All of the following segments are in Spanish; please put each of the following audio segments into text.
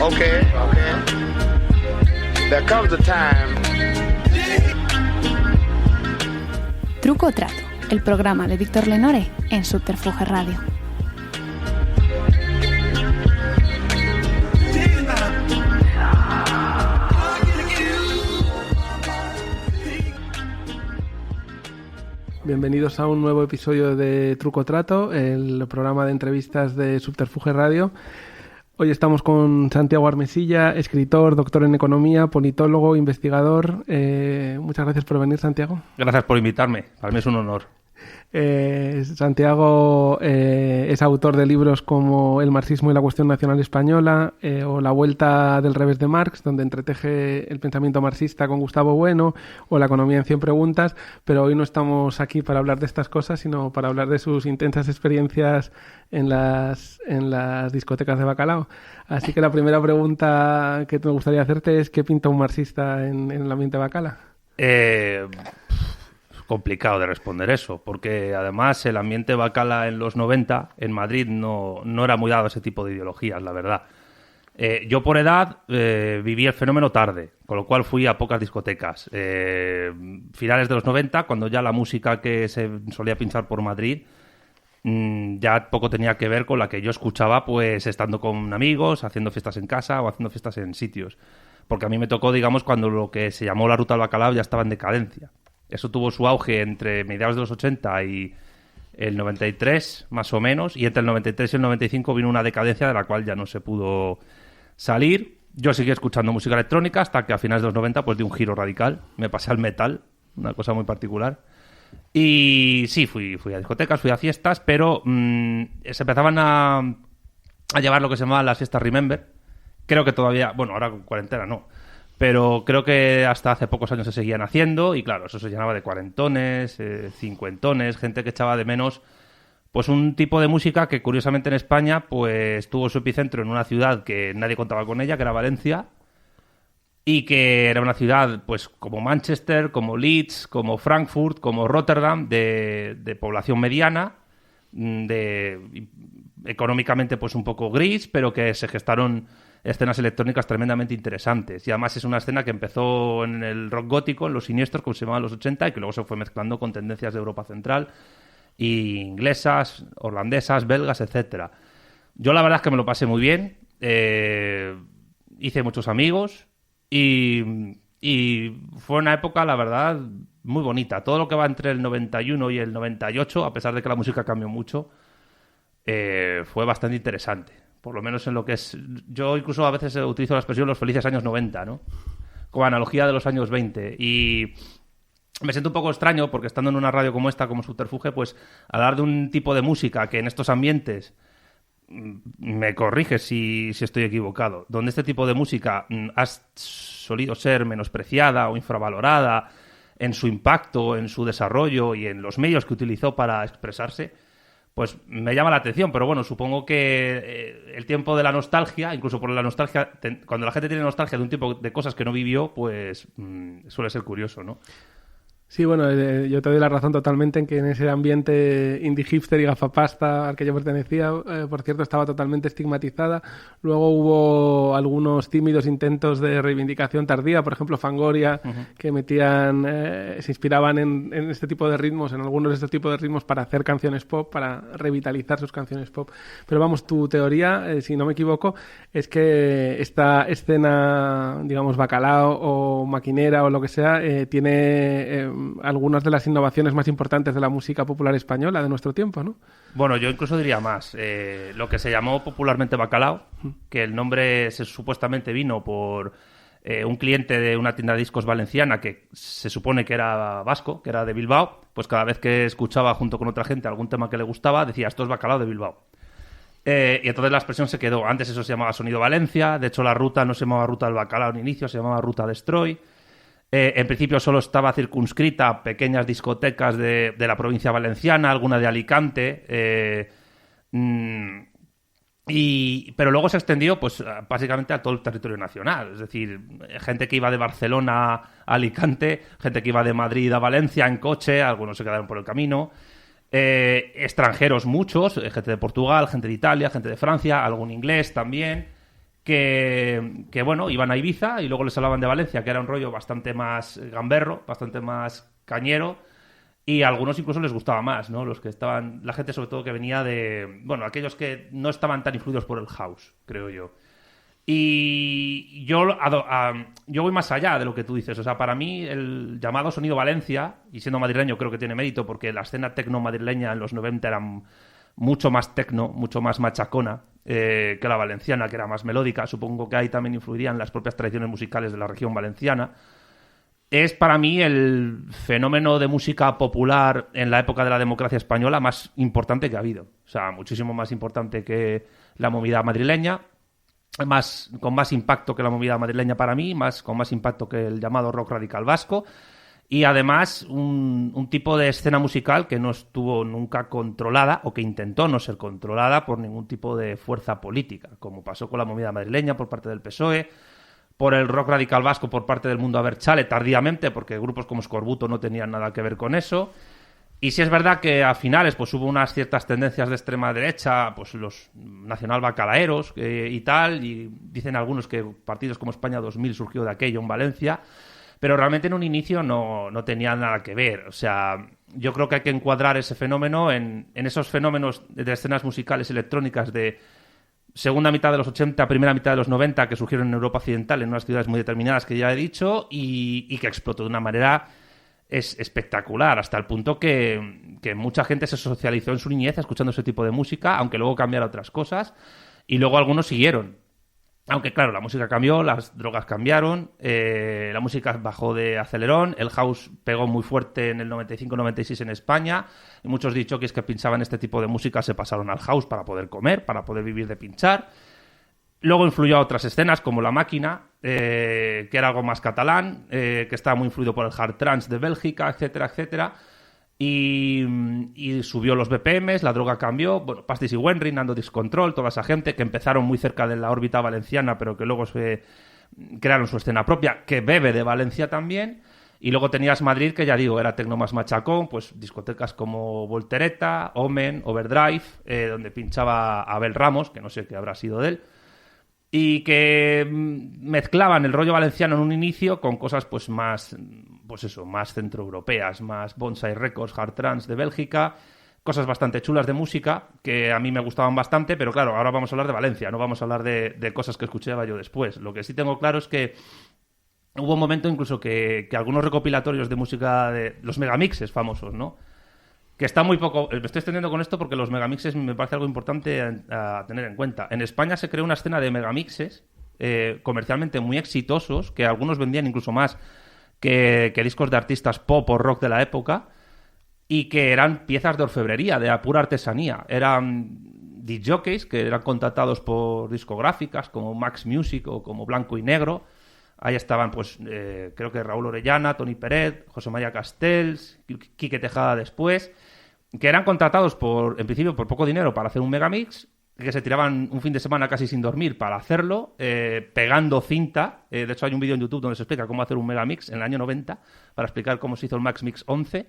Okay. There comes a time. Truco o Trato, el programa de Víctor Lenore en Subterfuge Radio. Bienvenidos a un nuevo episodio de Truco o Trato, el programa de entrevistas de Subterfuge Radio. Hoy estamos con Santiago Armesilla, escritor, doctor en economía, politólogo, investigador. Muchas gracias por venir, Santiago. Gracias por invitarme, para mí es un honor. Santiago es autor de libros como El marxismo y la cuestión nacional española o La vuelta del revés de Marx, donde entreteje el pensamiento marxista con Gustavo Bueno, o La economía en 100 preguntas, pero hoy no estamos aquí para hablar de estas cosas, sino para hablar de sus intensas experiencias en las discotecas de bacalao. Así que la primera pregunta que me gustaría hacerte es ¿qué pinta un marxista en el ambiente bacala? Complicado de responder eso, porque además el ambiente bacala en los 90 en Madrid no era muy dado a ese tipo de ideologías, la verdad. Yo por edad viví el fenómeno tarde, con lo cual fui a pocas discotecas. Finales de los 90, cuando ya la música que se solía pinchar por Madrid ya poco tenía que ver con la que yo escuchaba pues estando con amigos, haciendo fiestas en casa o haciendo fiestas en sitios. Porque a mí me tocó, digamos, cuando lo que se llamó la ruta del bacalao ya estaba en decadencia. Eso tuvo su auge entre mediados de los 80 y el 93, más o menos, y entre el 93 y el 95 vino una decadencia de la cual ya no se pudo salir. Yo seguí escuchando música electrónica hasta que a finales de los 90 pues di un giro radical, me pasé al metal, una cosa muy particular. Y sí, fui a discotecas, fui a fiestas, pero se empezaban a llevar lo que se llamaban las fiestas Remember. Creo que todavía, bueno, ahora con cuarentena no, pero creo que hasta hace pocos años se seguían haciendo y claro, eso se llenaba de cuarentones, cincuentones, gente que echaba de menos pues un tipo de música que curiosamente en España pues tuvo su epicentro en una ciudad que nadie contaba con ella, que era Valencia, y que era una ciudad pues como Manchester, como Leeds, como Frankfurt, como Rotterdam, de población mediana, económicamente pues un poco gris, pero que se gestaron escenas electrónicas tremendamente interesantes. Y además es una escena que empezó en el rock gótico, en los siniestros, como se llamaban los 80, y que luego se fue mezclando con tendencias de Europa Central, y inglesas, holandesas, belgas, etcétera. Yo la verdad es que me lo pasé muy bien, hice muchos amigos, y fue una época, la verdad, muy bonita. Todo lo que va entre el 91 y el 98, a pesar de que la música cambió mucho, fue bastante interesante. Por lo menos en lo que es... Yo incluso a veces utilizo la expresión los felices años 90, ¿no? Como analogía de los años 20. Y me siento un poco extraño porque estando en una radio como esta, como Subterfuge, pues hablar de un tipo de música que en estos ambientes, me corrige si estoy equivocado, donde este tipo de música ha solido ser menospreciada o infravalorada en su impacto, en su desarrollo y en los medios que utilizó para expresarse, pues me llama la atención, pero bueno, supongo que el tiempo de la nostalgia, incluso por la nostalgia, cuando la gente tiene nostalgia de un tipo de cosas que no vivió, pues suele ser curioso, ¿no? Sí, bueno, yo te doy la razón totalmente en que en ese ambiente indie hipster y gafapasta al que yo pertenecía, por cierto, estaba totalmente estigmatizada. Luego hubo algunos tímidos intentos de reivindicación tardía, por ejemplo, Fangoria, que metían, se inspiraban en este tipo de ritmos, en algunos de estos tipos de ritmos para hacer canciones pop, para revitalizar sus canciones pop. Pero vamos, tu teoría, si no me equivoco, es que esta escena, digamos, bacalao o maquinera o lo que sea, tiene algunas de las innovaciones más importantes de la música popular española de nuestro tiempo, ¿no? Bueno, yo incluso diría más. Lo que se llamó popularmente bacalao, que el nombre supuestamente vino por un cliente de una tienda de discos valenciana que se supone que era vasco, que era de Bilbao, pues cada vez que escuchaba junto con otra gente algún tema que le gustaba, decía, esto es bacalao de Bilbao. Y entonces la expresión se quedó. Antes eso se llamaba Sonido Valencia, de hecho la ruta no se llamaba Ruta del Bacalao en inicio, se llamaba Ruta Destroy. En principio solo estaba circunscrita a pequeñas discotecas de la provincia valenciana, alguna de Alicante, pero luego se extendió pues básicamente a todo el territorio nacional. Es decir, gente que iba de Barcelona a Alicante, gente que iba de Madrid a Valencia en coche, algunos se quedaron por el camino. Extranjeros muchos, gente de Portugal, gente de Italia, gente de Francia, algún inglés también. que bueno, iban a Ibiza y luego les hablaban de Valencia, que era un rollo bastante más gamberro, bastante más cañero, y a algunos incluso les gustaba más, ¿no? Los que estaban, la gente sobre todo que venía de, bueno, aquellos que no estaban tan influidos por el house, creo yo. Y yo voy más allá de lo que tú dices. O sea, para mí el llamado sonido Valencia, y siendo madrileño creo que tiene mérito porque la escena tecno madrileña en los 90 era mucho más tecno, mucho más machacona que la valenciana, que era más melódica. Supongo que ahí también influirían las propias tradiciones musicales de la región valenciana. Es para mí el fenómeno de música popular en la época de la democracia española más importante que ha habido. O sea, muchísimo más importante que la movida madrileña. Con más impacto que la movida madrileña para mí, con más impacto que el llamado rock radical vasco, y además un tipo de escena musical que no estuvo nunca controlada o que intentó no ser controlada por ningún tipo de fuerza política, como pasó con la movida madrileña por parte del PSOE, por el rock radical vasco por parte del Mundo Abertzale tardíamente, porque grupos como Escorbuto no tenían nada que ver con eso. Y sí es verdad que a finales pues hubo unas ciertas tendencias de extrema derecha, pues los nacional bacalaeros y tal, y dicen algunos que partidos como España 2000 surgió de aquello en Valencia, pero realmente en un inicio no tenía nada que ver. O sea, yo creo que hay que encuadrar ese fenómeno en esos fenómenos de escenas musicales electrónicas de segunda mitad de los 80, primera mitad de los 90, que surgieron en Europa Occidental, en unas ciudades muy determinadas que ya he dicho, y que explotó de una manera es espectacular, hasta el punto que mucha gente se socializó en su niñez escuchando ese tipo de música, aunque luego cambiara otras cosas, y luego algunos siguieron. Aunque claro, la música cambió, las drogas cambiaron, la música bajó de acelerón, el house pegó muy fuerte en el 95-96 en España, y muchos DJs que pinchaban este tipo de música se pasaron al house para poder comer, para poder vivir de pinchar. Luego influyó a otras escenas, como La Máquina, que era algo más catalán, que estaba muy influido por el hard trance de Bélgica, etcétera, etcétera. Y subió los BPMs, la droga cambió. Bueno, Pastis y Wenry, Nando Discontrol, toda esa gente que empezaron muy cerca de la órbita valenciana, pero que luego se crearon su escena propia, que bebe de Valencia también. Y luego tenías Madrid, que ya digo, era tecno más machacón, pues discotecas como Voltereta, Omen, Overdrive, donde pinchaba Abel Ramos, que no sé qué habrá sido de él. Y que mezclaban el rollo valenciano en un inicio con cosas pues más centroeuropeas, más Bonsai Records, Hard Trance de Bélgica, cosas bastante chulas de música que a mí me gustaban bastante, pero claro, ahora vamos a hablar de Valencia, no vamos a hablar de cosas que escuchaba yo después. Lo que sí tengo claro es que hubo un momento incluso que algunos recopilatorios de música, de los megamixes famosos, ¿no? Que está muy poco... Me estoy extendiendo con esto porque los megamixes me parece algo importante a tener en cuenta. En España se creó una escena de megamixes comercialmente muy exitosos, que algunos vendían incluso más que discos de artistas pop o rock de la época, y que eran piezas de orfebrería, de pura artesanía. Eran discjockeys que eran contratados por discográficas como Max Music o como Blanco y Negro. Ahí estaban, pues, creo que Raúl Orellana, Toni Peret, José María Castells, Quique Tejada después, que eran contratados en principio por poco dinero para hacer un megamix, que se tiraban un fin de semana casi sin dormir para hacerlo, pegando cinta. De hecho, hay un vídeo en YouTube donde se explica cómo hacer un megamix en el año 90, para explicar cómo se hizo el Max Mix 11.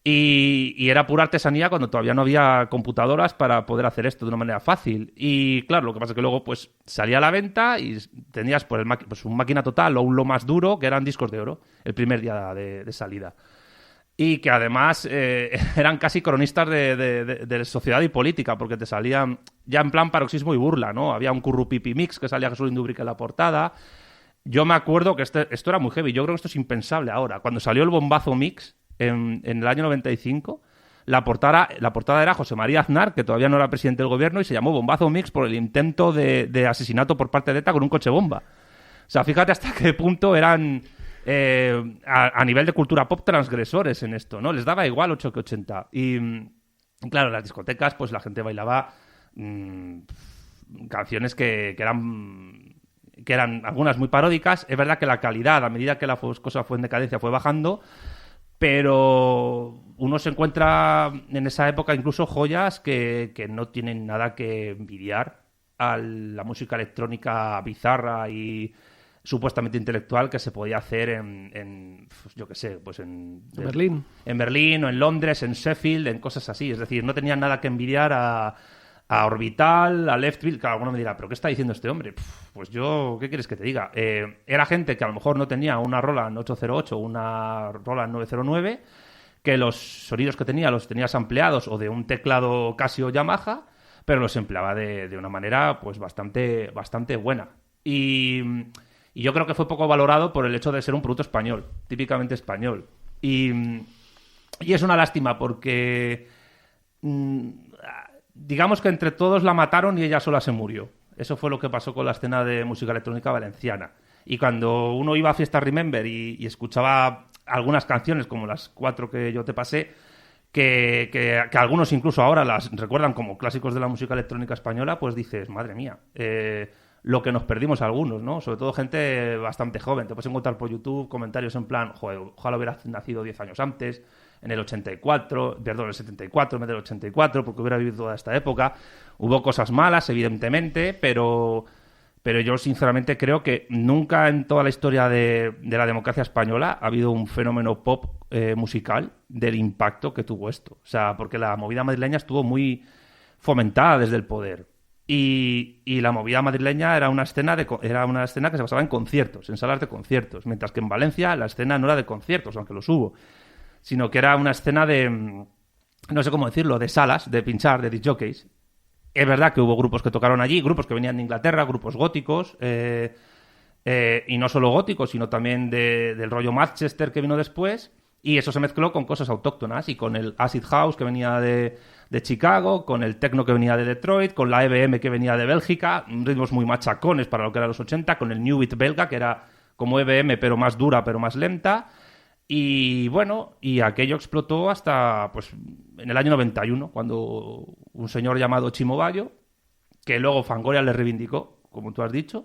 Y era pura artesanía cuando todavía no había computadoras para poder hacer esto de una manera fácil. Y claro, lo que pasa es que luego pues salía a la venta y tenías pues un Máquina Total o un Lo Más Duro, que eran discos de oro el primer día de salida. Y que además eran casi cronistas de sociedad y política, porque te salían ya en plan paroxismo y burla, ¿no? Había un Currupipi Mix que salía Jesús Indubrique en la portada. Yo me acuerdo que esto era muy heavy. Yo creo que esto es impensable ahora. Cuando salió el Bombazo Mix en el año 95, la portada era José María Aznar, que todavía no era presidente del gobierno, y se llamó Bombazo Mix por el intento de asesinato por parte de ETA con un coche bomba. O sea, fíjate hasta qué punto eran a nivel de cultura pop transgresores en esto, ¿no? Les daba igual 8 que 80. Y claro, en las discotecas pues la gente bailaba canciones que eran algunas muy paródicas. Es verdad que la calidad, a medida que la cosa fue en decadencia, fue bajando, pero uno se encuentra en esa época incluso joyas que no tienen nada que envidiar a la música electrónica bizarra y supuestamente intelectual que se podía hacer en yo qué sé, pues en Berlín. En Berlín o en Londres, en Sheffield, en cosas así. Es decir, no tenían nada que envidiar a a Orbital, a Leftfield. Claro, alguno me dirá, ¿pero qué está diciendo este hombre? Pues yo, ¿qué quieres que te diga? Era gente que a lo mejor no tenía una Roland 808 o una Roland 909, que los sonidos que tenía los tenías ampliados o de un teclado Casio Yamaha, pero los empleaba de una manera pues bastante buena. Y yo creo que fue poco valorado por el hecho de ser un producto español, típicamente español. Y es una lástima porque digamos que entre todos la mataron y ella sola se murió. Eso fue lo que pasó con la escena de música electrónica valenciana. Y cuando uno iba a Fiesta Remember y escuchaba algunas canciones, como las 4 que yo te pasé, que algunos incluso ahora las recuerdan como clásicos de la música electrónica española, pues dices, madre mía, lo que nos perdimos algunos, ¿no? Sobre todo gente bastante joven. Te puedes encontrar por YouTube comentarios en plan, joder, ojalá hubiera nacido 10 años antes, en el 84, perdón, en el 74, en vez del 84, porque hubiera vivido toda esta época. Hubo cosas malas, evidentemente, pero yo sinceramente creo que nunca en toda la historia de la democracia española ha habido un fenómeno pop musical del impacto que tuvo esto. O sea, porque la movida madrileña estuvo muy fomentada desde el poder. Y la movida madrileña era una escena que se basaba en conciertos, en salas de conciertos. Mientras que en Valencia la escena no era de conciertos, aunque los hubo, sino que era una escena de, no sé cómo decirlo, de salas, de pinchar, de disc jockeys. Es verdad que hubo grupos que tocaron allí, grupos que venían de Inglaterra, grupos góticos, y no solo góticos, sino también del rollo Manchester que vino después, y eso se mezcló con cosas autóctonas, y con el Acid House que venía de Chicago, con el techno que venía de Detroit, con la EBM que venía de Bélgica, ritmos muy machacones para lo que eran los 80, con el New Beat belga, que era como EBM, pero más dura, pero más lenta. Y bueno, y aquello explotó hasta pues en el año 91, cuando un señor llamado Chimo Bayo, que luego Fangoria le reivindicó, como tú has dicho,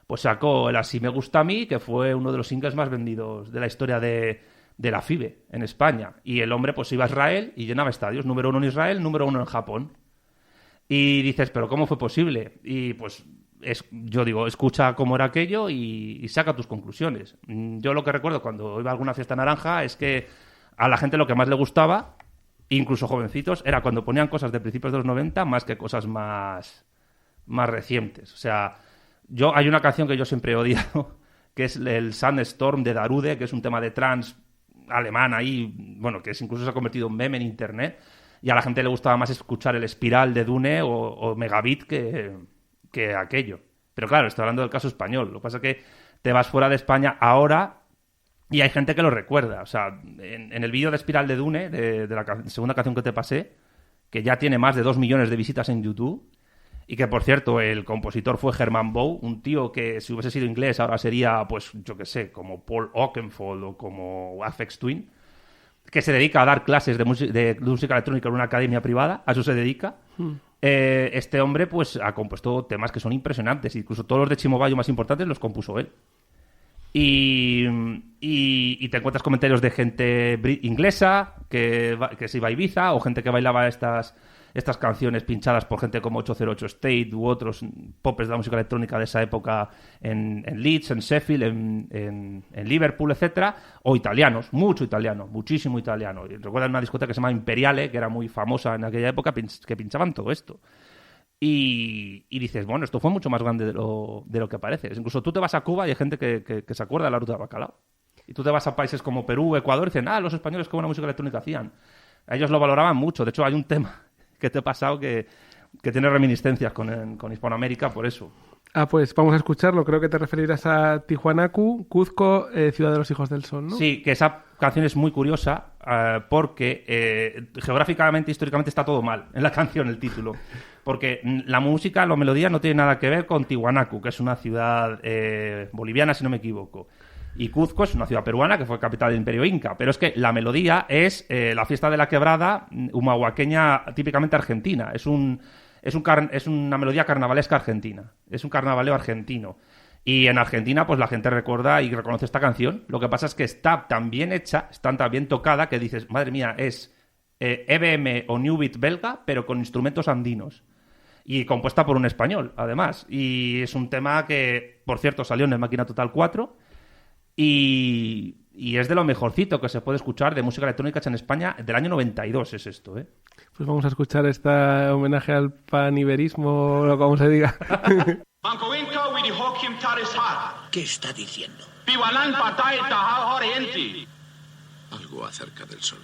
pues sacó el Así me gusta a mí, que fue uno de los singles más vendidos de la historia de la FIBE en España. Y el hombre pues iba a Israel y llenaba estadios, número 1 en Israel, número 1 en Japón. Y dices, ¿pero cómo fue posible? Y pues yo digo, escucha cómo era aquello y saca tus conclusiones. Yo lo que recuerdo cuando iba a alguna fiesta naranja es que a la gente lo que más le gustaba, incluso jovencitos, era cuando ponían cosas de principios de los 90 más que cosas más recientes. O sea, hay una canción que yo siempre he odiado, que es el Sandstorm de Darude, que es un tema de trance alemán ahí, bueno, que incluso se ha convertido en meme en internet, y a la gente le gustaba más escuchar el Espiral de Dune o Megabit que aquello. Pero claro, estoy hablando del caso español. Lo que pasa es que te vas fuera de España ahora y hay gente que lo recuerda. O sea, en el vídeo de Espiral de Dune, de la segunda canción que te pasé, que ya tiene más de 2 millones de visitas en YouTube, y que, por cierto, el compositor fue Herman Bow, un tío que si hubiese sido inglés ahora sería, pues, yo qué sé, como Paul Oakenfold o como Aphex Twin, que se dedica a dar clases de música electrónica en una academia privada, a eso se dedica. Este hombre pues ha compuesto temas que son impresionantes, incluso todos los de Chimo Bayo más importantes los compuso él. Y te encuentras comentarios de gente inglesa que se iba a Ibiza, o gente que bailaba estas canciones pinchadas por gente como 808 State u otros popes de la música electrónica de esa época en Leeds, en Sheffield, en Liverpool, etcétera, o italianos, muchísimo italiano. Y recuerdo una discoteca que se llama Imperiale, que era muy famosa en aquella época, que pinchaban todo esto. Y dices, bueno, esto fue mucho más grande de lo que parece. Incluso tú te vas a Cuba y hay gente que se acuerda de la ruta de bacalao. Y tú te vas a países como Perú, Ecuador, y dicen, los españoles qué buena música electrónica hacían. Ellos lo valoraban mucho. De hecho, hay un tema que te he pasado que tiene reminiscencias con Hispanoamérica por eso. Pues vamos a escucharlo. Creo que te referirás a Tijuanacu, Cuzco, Ciudad de los Hijos del Sol, ¿no? Sí, que esa canción es muy curiosa porque geográficamente, históricamente está todo mal en la canción, el título. Porque la música, la melodía no tiene nada que ver con Tijuanacu, que es una ciudad boliviana, si no me equivoco. Y Cuzco es una ciudad peruana que fue capital del Imperio Inca. Pero es que la melodía es la fiesta de la quebrada humahuaqueña típicamente argentina. Es una melodía carnavalesca argentina. Es un carnavaleo argentino. Y en Argentina, pues la gente recuerda y reconoce esta canción. Lo que pasa es que está tan bien hecha, está tan bien tocada, que dices, madre mía, es EBM o New Beat belga, pero con instrumentos andinos. Y compuesta por un español, además. Y es un tema que, por cierto, salió en el Máquina Total 4. Y es de lo mejorcito que se puede escuchar de música electrónica hecha en España. Del año 92 es esto, ¿eh? Pues vamos a escuchar este homenaje al paniverismo, o como se diga. ¿Qué está diciendo? Algo acerca del sol.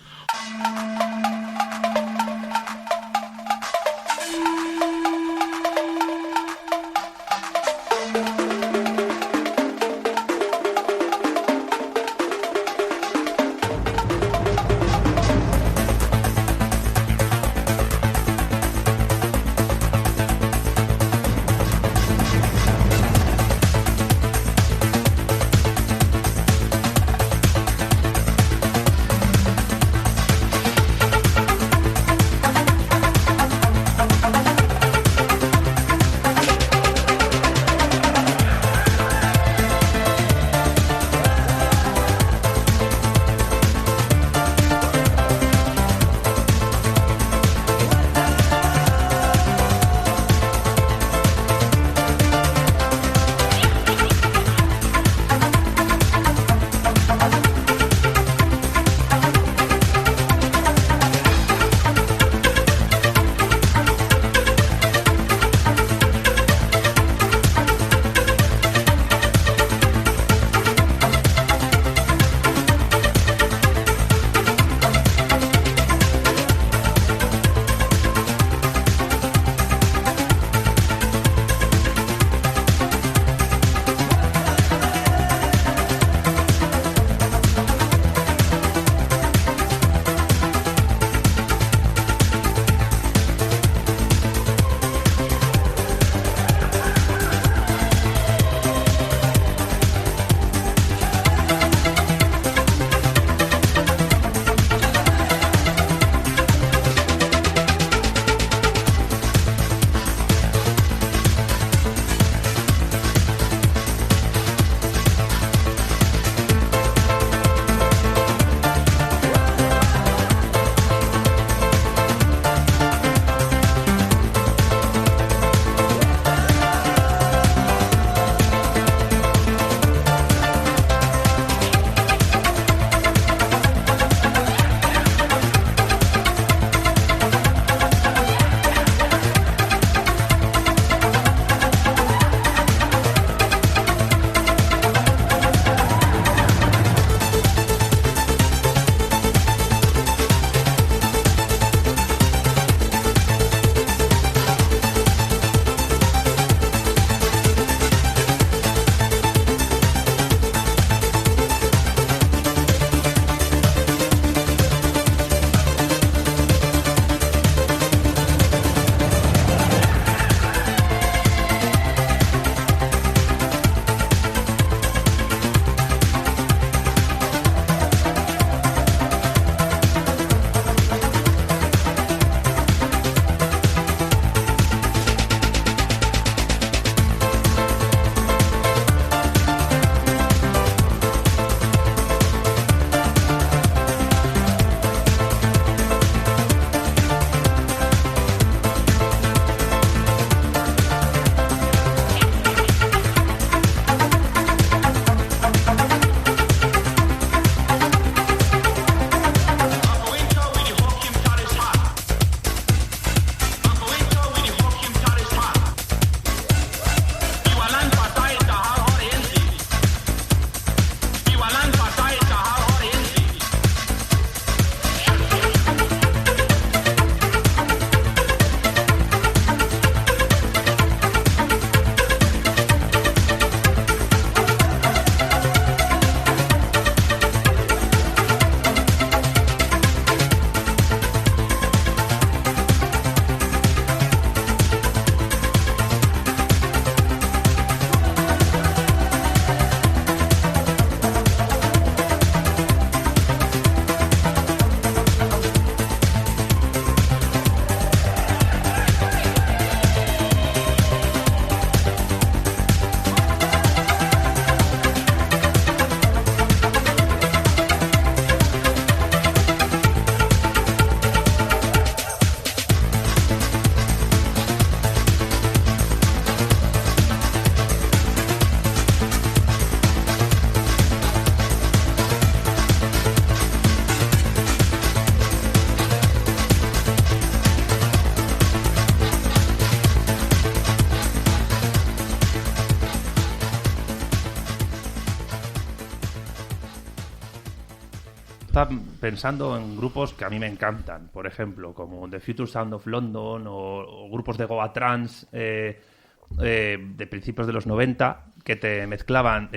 estaba pensando en grupos que a mí me encantan, por ejemplo, como The Future Sound of London o grupos de Goa Trance de principios de los 90 que te mezclaban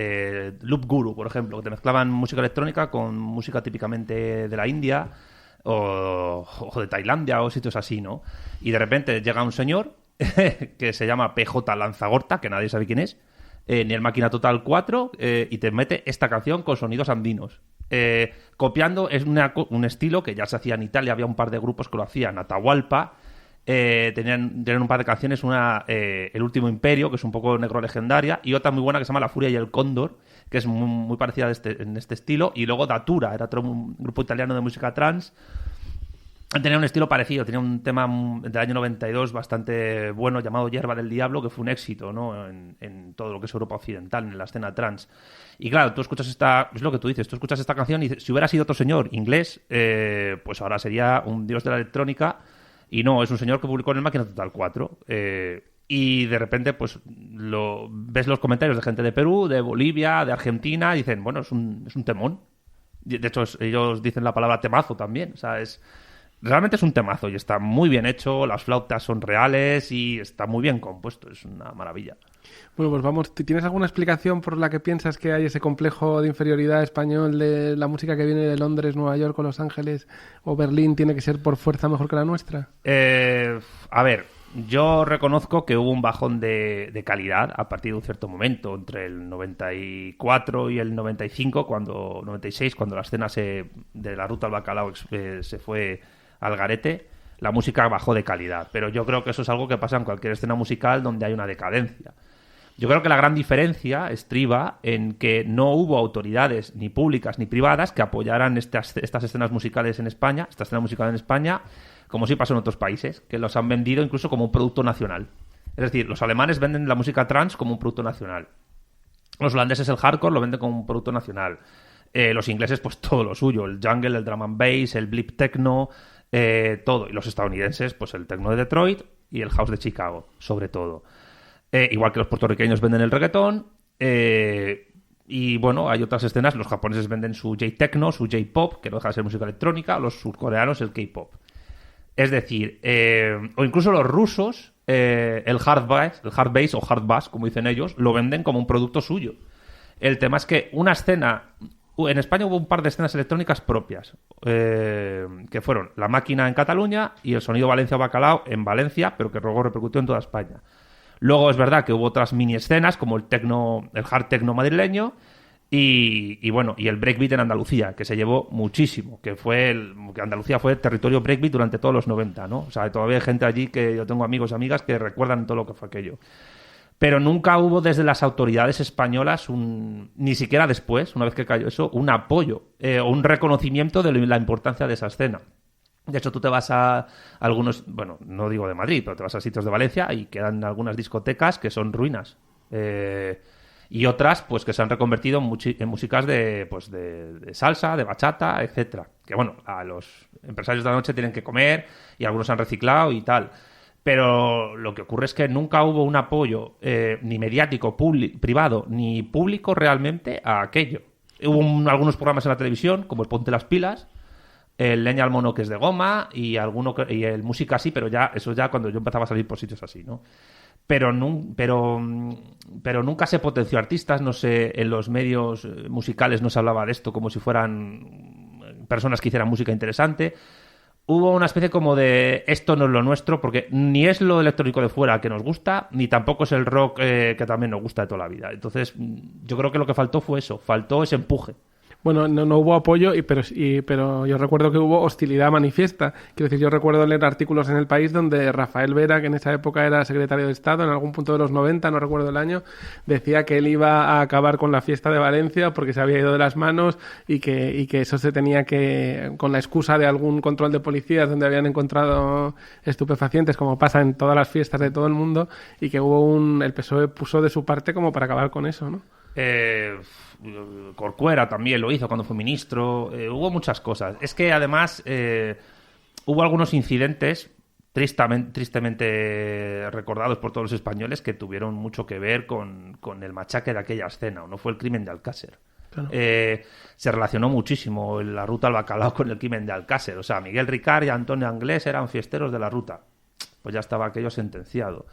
Loop Guru, por ejemplo, que te mezclaban música electrónica con música típicamente de la India o de Tailandia o sitios así, ¿no? Y de repente llega un señor que se llama PJ Lanzagorta, que nadie sabe quién es, ni el Máquina Total 4, y te mete esta canción con sonidos andinos. Copiando es un estilo que ya se hacía en Italia, había un par de grupos que lo hacían. Atahualpa tenían un par de canciones, una El Último Imperio, que es un poco negro legendaria, y otra muy buena que se llama La Furia y el Cóndor, que es muy parecida en este estilo. Y luego Datura, era otro grupo italiano de música trance. Tenía un estilo parecido, tenía un tema del año 92 bastante bueno llamado Hierba del Diablo, que fue un éxito, ¿no? En todo lo que es Europa Occidental, en la escena trance. Y claro, tú escuchas es lo que tú dices, tú escuchas esta canción y dices, si hubiera sido otro señor inglés, pues ahora sería un dios de la electrónica, y no, es un señor que publicó en el Máquina Total 4. Y de repente, pues ves los comentarios de gente de Perú, de Bolivia, de Argentina, y dicen, bueno, es un temón. De hecho, ellos dicen la palabra temazo también, o sea, realmente es un temazo y está muy bien hecho, las flautas son reales y está muy bien compuesto, es una maravilla. Bueno, pues vamos, ¿tienes alguna explicación por la que piensas que hay ese complejo de inferioridad español de la música que viene de Londres, Nueva York o Los Ángeles o Berlín tiene que ser por fuerza mejor que la nuestra? A ver, yo reconozco que hubo un bajón de calidad a partir de un cierto momento, entre el 94 y el 96, cuando la escena de la Ruta al Bacalao se fue al garete, la música bajó de calidad. Pero yo creo que eso es algo que pasa en cualquier escena musical donde hay una decadencia. Yo creo que la gran diferencia estriba en que no hubo autoridades ni públicas ni privadas que apoyaran estas escenas musicales en España, esta escena musical en España, como sí pasó en otros países, que los han vendido incluso como un producto nacional. Es decir, los alemanes venden la música trance como un producto nacional. Los holandeses el hardcore lo venden como un producto nacional. Los ingleses, pues todo lo suyo, el jungle, el drum and bass, el blip techno, todo. Y los estadounidenses, pues el techno de Detroit y el house de Chicago, sobre todo. Igual que los puertorriqueños venden el reggaetón. Y bueno, hay otras escenas. Los japoneses venden su J-techno, su J-pop, que no deja de ser música electrónica. Los surcoreanos el K-pop. Es decir, o incluso los rusos, el hard bass o hard bass, como dicen ellos, lo venden como un producto suyo. El tema es que una escena... En España hubo un par de escenas electrónicas propias, que fueron La Máquina en Cataluña y el Sonido Valencia Bacalao en Valencia, pero que luego repercutió en toda España. Luego es verdad que hubo otras mini escenas, como el hard techno madrileño, y bueno, y el breakbeat en Andalucía, que se llevó muchísimo, que Andalucía fue territorio breakbeat durante todos los 90, ¿no? O sea, todavía hay gente allí que yo tengo amigos y amigas que recuerdan todo lo que fue aquello. Pero nunca hubo desde las autoridades españolas, ni siquiera después, una vez que cayó eso, un apoyo o un reconocimiento de la importancia de esa escena. De hecho, tú te vas a algunos, bueno, no digo de Madrid, pero te vas a sitios de Valencia y quedan algunas discotecas que son ruinas. Y otras, pues, que se han reconvertido en músicas de salsa, de bachata, etcétera. Que, bueno, a los empresarios de la noche tienen que comer y algunos han reciclado y tal. Pero lo que ocurre es que nunca hubo un apoyo ni mediático, privado, ni público realmente a aquello. Hubo algunos programas en la televisión, como el Ponte las Pilas, el Leña al Mono, que es de goma, y el Música Así, pero ya eso ya cuando yo empezaba a salir por sitios así, ¿no? Pero nunca se potenció artistas, no sé, en los medios musicales no se hablaba de esto como si fueran personas que hicieran música interesante. Hubo una especie como de esto no es lo nuestro, porque ni es lo electrónico de fuera que nos gusta, ni tampoco es el rock que también nos gusta de toda la vida. Entonces, yo creo que lo que faltó fue eso, faltó ese empuje. Bueno, no hubo apoyo, pero yo recuerdo que hubo hostilidad manifiesta. Quiero decir, yo recuerdo leer artículos en El País donde Rafael Vera, que en esa época era secretario de Estado, en algún punto de los 90, no recuerdo el año, decía que él iba a acabar con la fiesta de Valencia porque se había ido de las manos y que eso se tenía que, con la excusa de algún control de policías donde habían encontrado estupefacientes, como pasa en todas las fiestas de todo el mundo, y que el PSOE puso de su parte como para acabar con eso, ¿no? Corcuera también lo hizo cuando fue ministro. Hubo muchas cosas. Es que además hubo algunos incidentes tristemente recordados por todos los españoles que tuvieron mucho que ver con el machaque de aquella escena. Uno fue el crimen de Alcácer. Claro. Se relacionó muchísimo la ruta al bacalao con el crimen de Alcácer. O sea, Miguel Ricard y Antonio Anglés eran fiesteros de la ruta. Pues ya estaba aquello sentenciado.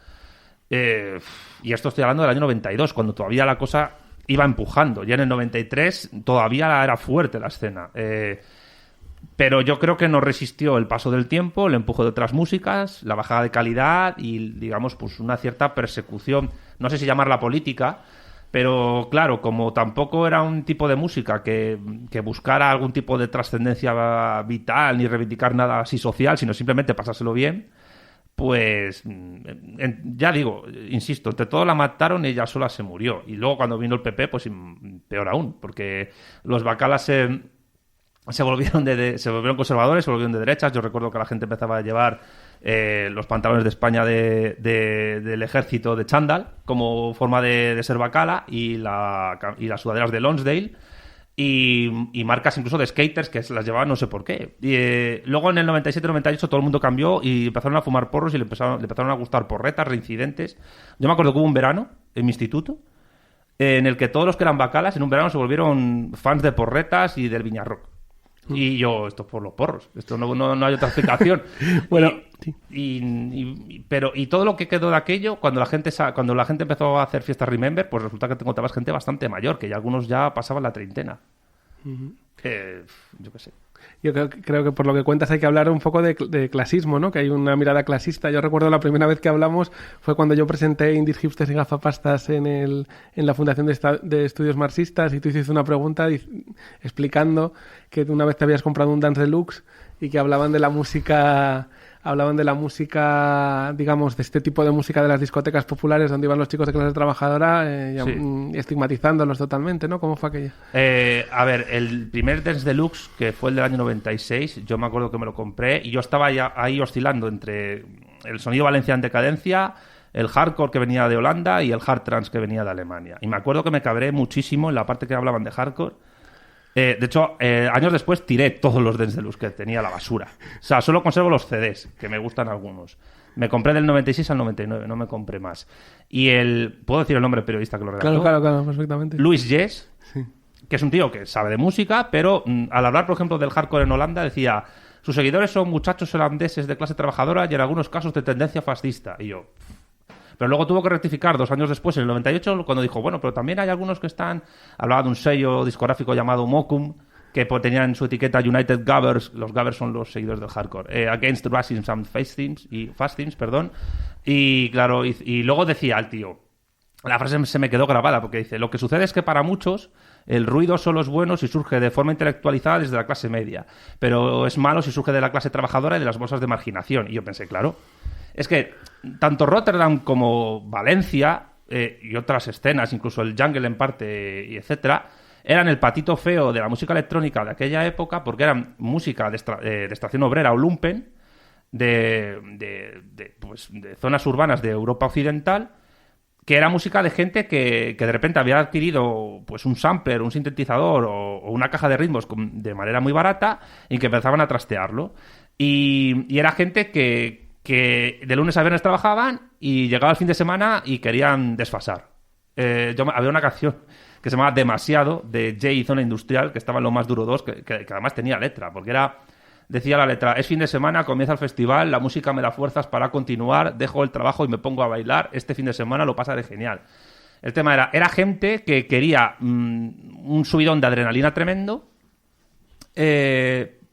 Y esto estoy hablando del año 92, cuando todavía la cosa iba empujando. Ya en el 93 todavía era fuerte la escena. Pero yo creo que no resistió el paso del tiempo, el empuje de otras músicas, la bajada de calidad y, digamos, pues una cierta persecución, no sé si llamarla política, pero claro, como tampoco era un tipo de música que buscara algún tipo de trascendencia vital ni reivindicar nada así social, sino simplemente pasárselo bien, pues ya digo, insisto, entre todo la mataron y ella sola se murió. Y luego cuando vino el PP, pues peor aún, porque los bacalas se volvieron conservadores, se volvieron de derechas. Yo recuerdo que la gente empezaba a llevar los pantalones de España del ejército de chándal como forma de ser bacala y las sudaderas de Lonsdale y marcas incluso de skaters que se las llevaban no sé por qué. Y luego en el 97-98 todo el mundo cambió y empezaron a fumar porros y le empezaron a gustar porretas, reincidentes. Yo me acuerdo que hubo un verano en mi instituto en el que todos los que eran bacalas en un verano se volvieron fans de porretas y del Viñarrock. Y yo, esto es por los porros. Esto no hay otra explicación. Bueno, pero todo lo que quedó de aquello, cuando la gente empezó a hacer fiestas Remember, pues resulta que te encontrabas gente bastante mayor, que ya algunos ya pasaban la treintena. Yo qué sé. Yo creo que por lo que cuentas hay que hablar un poco de clasismo, ¿no? Que hay una mirada clasista. Yo recuerdo la primera vez que hablamos fue cuando yo presenté Indies, Hipsters y Gafapastas en la Fundación de Estudios Marxistas y tú hiciste una pregunta explicando que una vez te habías comprado un Dance Deluxe y que hablaban de la música, digamos, de este tipo de música de las discotecas populares donde iban los chicos de clase trabajadora estigmatizándolos totalmente, ¿no? ¿Cómo fue aquello? A ver, el primer Dance Deluxe, que fue el del año 96, yo me acuerdo que me lo compré y yo estaba ya ahí oscilando entre el sonido valenciano de Cadencia, el hardcore que venía de Holanda y el hard trance que venía de Alemania. Y me acuerdo que me cabré muchísimo en la parte que hablaban de hardcore. De hecho, años después tiré todos los Dance Deluxe que tenía a la basura. O sea, solo conservo los CDs, que me gustan algunos. Me compré del 96 al 99, no me compré más. Y ¿¿puedo decir el nombre del periodista que lo redactó? Claro, perfectamente. Luis Yes, sí, que es un tío que sabe de música, pero al hablar, por ejemplo, del hardcore en Holanda, decía: sus seguidores son muchachos holandeses de clase trabajadora y en algunos casos de tendencia fascista. Y yo... Pero luego tuvo que rectificar 2 años después, en el 98, cuando dijo, bueno, pero también hay algunos que hablaba de un sello discográfico llamado Mokum, que tenía en su etiqueta United Gabbers. Los Gabbers son los seguidores del hardcore. Against Racism and Fastings, perdón. Y claro, y luego decía el tío, la frase se me quedó grabada, porque dice: lo que sucede es que para muchos el ruido solo es bueno si surge de forma intelectualizada desde la clase media, pero es malo si surge de la clase trabajadora y de las bolsas de marginación. Y yo pensé, claro, es que tanto Rotterdam como Valencia y otras escenas, incluso el jungle en parte, y etcétera, eran el patito feo de la música electrónica de aquella época, porque eran música de extracción obrera o lumpen de zonas urbanas de Europa Occidental, que era música de gente que de repente había adquirido pues un sampler, un sintetizador o una caja de ritmos de manera muy barata y que empezaban a trastearlo. Y era gente que de lunes a viernes trabajaban y llegaba el fin de semana y querían desfasar. Había una canción que se llamaba Demasiado, de Jay y Zona Industrial, que estaba en Lo Más Duro 2, que además tenía letra, porque decía la letra: es fin de semana, comienza el festival, la música me da fuerzas para continuar, dejo el trabajo y me pongo a bailar, este fin de semana lo pasaré genial. El tema era gente que quería un subidón de adrenalina tremendo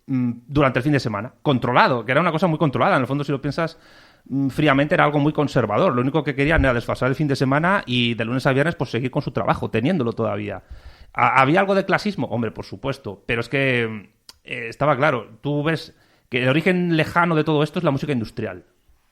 durante el fin de semana, controlado, que era una cosa muy controlada. En el fondo, si lo piensas fríamente, era algo muy conservador. Lo único que querían era desfasar el fin de semana y de lunes a viernes pues seguir con su trabajo, teniéndolo todavía. ¿Había algo de clasismo? Hombre, por supuesto, pero es que estaba claro. Tú ves que el origen lejano de todo esto es la música industrial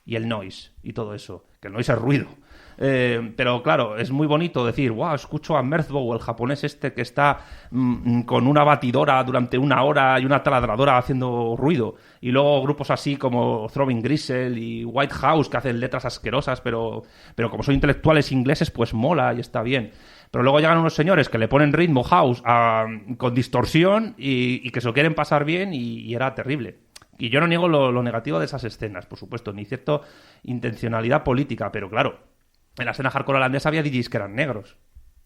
y el noise y todo eso, que el noise es ruido. Pero claro, es muy bonito decir: wow, escucho a Merzbow, el japonés este que está con una batidora durante 1 hora y una taladradora haciendo ruido, y luego grupos así como Throbbing Gristle y White House, que hacen letras asquerosas, pero como son intelectuales ingleses, pues mola y está bien. Pero luego llegan unos señores que le ponen ritmo house con distorsión y que se lo quieren pasar bien, y era terrible. Y yo no niego lo negativo de esas escenas, por supuesto, ni cierta intencionalidad política, pero claro, en la escena hardcore holandesa había DJs que eran negros.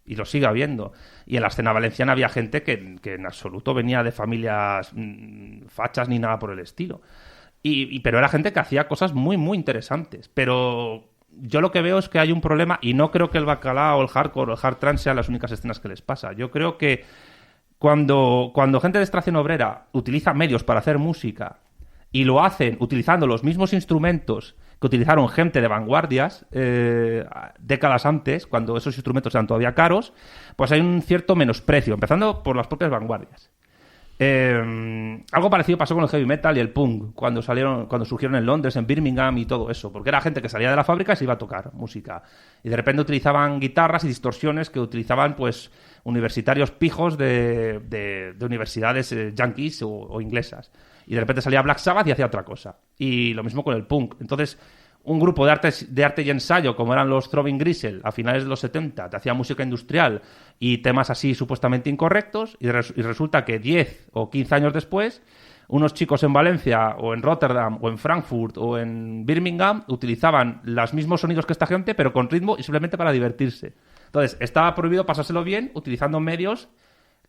y lo sigue habiendo. Y en la escena valenciana había gente que en absoluto venía de familias fachas ni nada por el estilo. Pero era gente que hacía cosas muy, muy interesantes. Pero yo lo que veo es que hay un problema, y no creo que el bacalao, el hardcore o el hard trance sean las únicas escenas que les pasa. Yo creo que cuando gente de extracción obrera utiliza medios para hacer música y lo hacen utilizando los mismos instrumentos que utilizaron gente de vanguardias décadas antes, cuando esos instrumentos eran todavía caros, pues hay un cierto menosprecio, empezando por las propias vanguardias. Algo parecido pasó con el heavy metal y el punk cuando surgieron en Londres, en Birmingham y todo eso, porque era gente que salía de la fábrica y se iba a tocar música, y de repente utilizaban guitarras y distorsiones que utilizaban pues universitarios pijos de universidades yankees o inglesas, y de repente salía Black Sabbath y hacía otra cosa. Y lo mismo con el punk. Entonces, un grupo de arte y ensayo, como eran los Throbbing Gristle a finales de los 70, te hacía música industrial y temas así supuestamente incorrectos, y resulta que 10 o 15 años después, unos chicos en Valencia o en Rotterdam o en Frankfurt o en Birmingham utilizaban los mismos sonidos que esta gente, pero con ritmo y simplemente para divertirse. Entonces, estaba prohibido pasárselo bien utilizando medios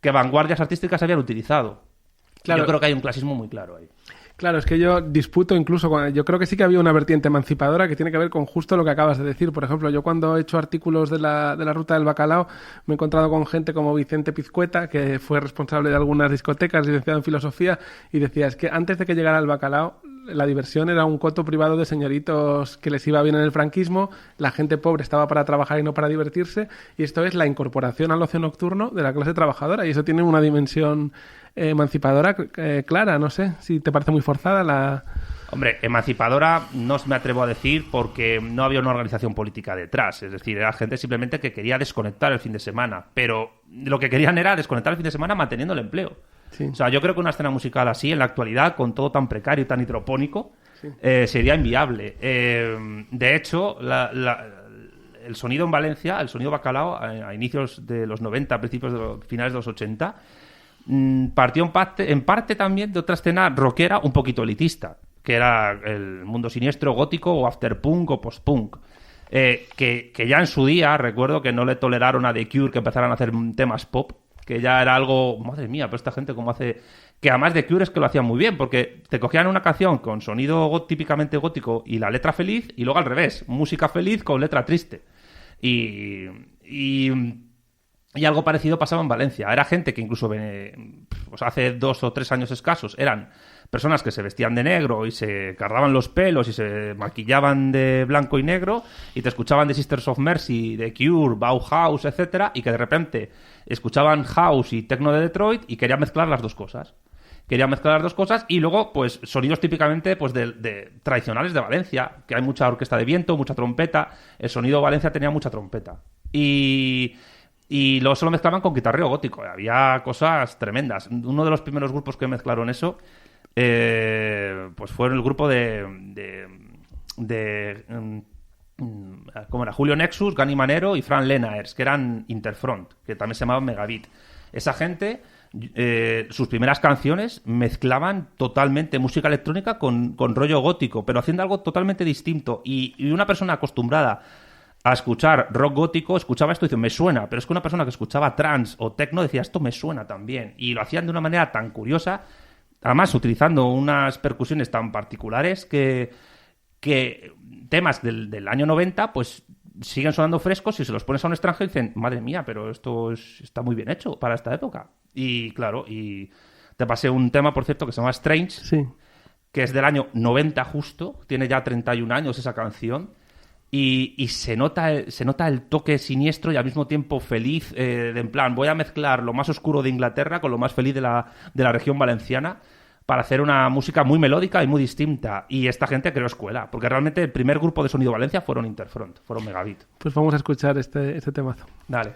que vanguardias artísticas habían utilizado. Claro. Yo creo que hay un clasismo muy claro ahí. Claro, es que yo disputo incluso, yo creo que sí que había una vertiente emancipadora que tiene que ver con justo lo que acabas de decir. Por ejemplo, yo cuando he hecho artículos de la Ruta del Bacalao me he encontrado con gente como Vicente Pizcueta, que fue responsable de algunas discotecas, licenciado en filosofía, y decía, es que antes de que llegara el bacalao, la diversión era un coto privado de señoritos que les iba bien en el franquismo, la gente pobre estaba para trabajar y no para divertirse, y esto es la incorporación al ocio nocturno de la clase trabajadora, y eso tiene una dimensión emancipadora clara. No sé si te parece muy forzada la... Hombre, emancipadora no me atrevo a decir, porque no había una organización política detrás. Es decir, era gente simplemente que quería desconectar el fin de semana, pero lo que querían era desconectar el fin de semana manteniendo el empleo. Sí. O sea, yo creo que una escena musical así, en la actualidad, con todo tan precario y tan hidropónico, sí, sería inviable. De hecho, el sonido en Valencia, el sonido bacalao, a inicios de los 90, a finales de los 80, partió en parte también de otra escena rockera un poquito elitista, que era el mundo siniestro, gótico o afterpunk o postpunk. Que ya en su día, recuerdo que no le toleraron a The Cure que empezaran a hacer temas pop, que ya era algo, madre mía, pero esta gente como hace... Que además de Cure es que lo hacían muy bien, porque te cogían una canción con sonido típicamente gótico y la letra feliz, y luego al revés, música feliz con letra triste. Y algo parecido pasaba en Valencia. Era gente que incluso pues hace 2 o 3 años escasos eran personas que se vestían de negro y se cargaban los pelos y se maquillaban de blanco y negro, y te escuchaban de Sisters of Mercy, de Cure, Bauhaus, etcétera, y que de repente escuchaban house y techno de Detroit y querían mezclar las dos cosas. Y luego, pues, sonidos típicamente pues de tradicionales de Valencia, que hay mucha orquesta de viento, mucha trompeta. El sonido de Valencia tenía mucha trompeta. Y luego se lo mezclaban con guitarreo gótico. Había cosas tremendas. Uno de los primeros grupos que mezclaron eso pues fue el grupo ¿cómo era? Julio Nexus, Gani Manero y Fran Lenaers, que eran Interfront, que también se llamaban Megabit. Esa gente, sus primeras canciones mezclaban totalmente música electrónica con rollo gótico, pero haciendo algo totalmente distinto. Y una persona acostumbrada a escuchar rock gótico escuchaba esto y dice, me suena, pero es que una persona que escuchaba trance o techno decía, esto me suena también. Y lo hacían de una manera tan curiosa, además utilizando unas percusiones tan particulares que temas del año 90 pues siguen sonando frescos, y se los pones a un extranjero y dicen, madre mía, pero esto está muy bien hecho para esta época. Y claro, y te pasé un tema, por cierto, que se llama Strange, sí, que es del año 90 justo, tiene ya 31 años esa canción, y se nota el toque siniestro y al mismo tiempo feliz, en plan, voy a mezclar lo más oscuro de Inglaterra con lo más feliz de la región valenciana para hacer una música muy melódica y muy distinta. Y esta gente creó escuela, porque realmente el primer grupo de sonido Valencia fueron Interfront, fueron Megabit. Pues vamos a escuchar este temazo. Dale.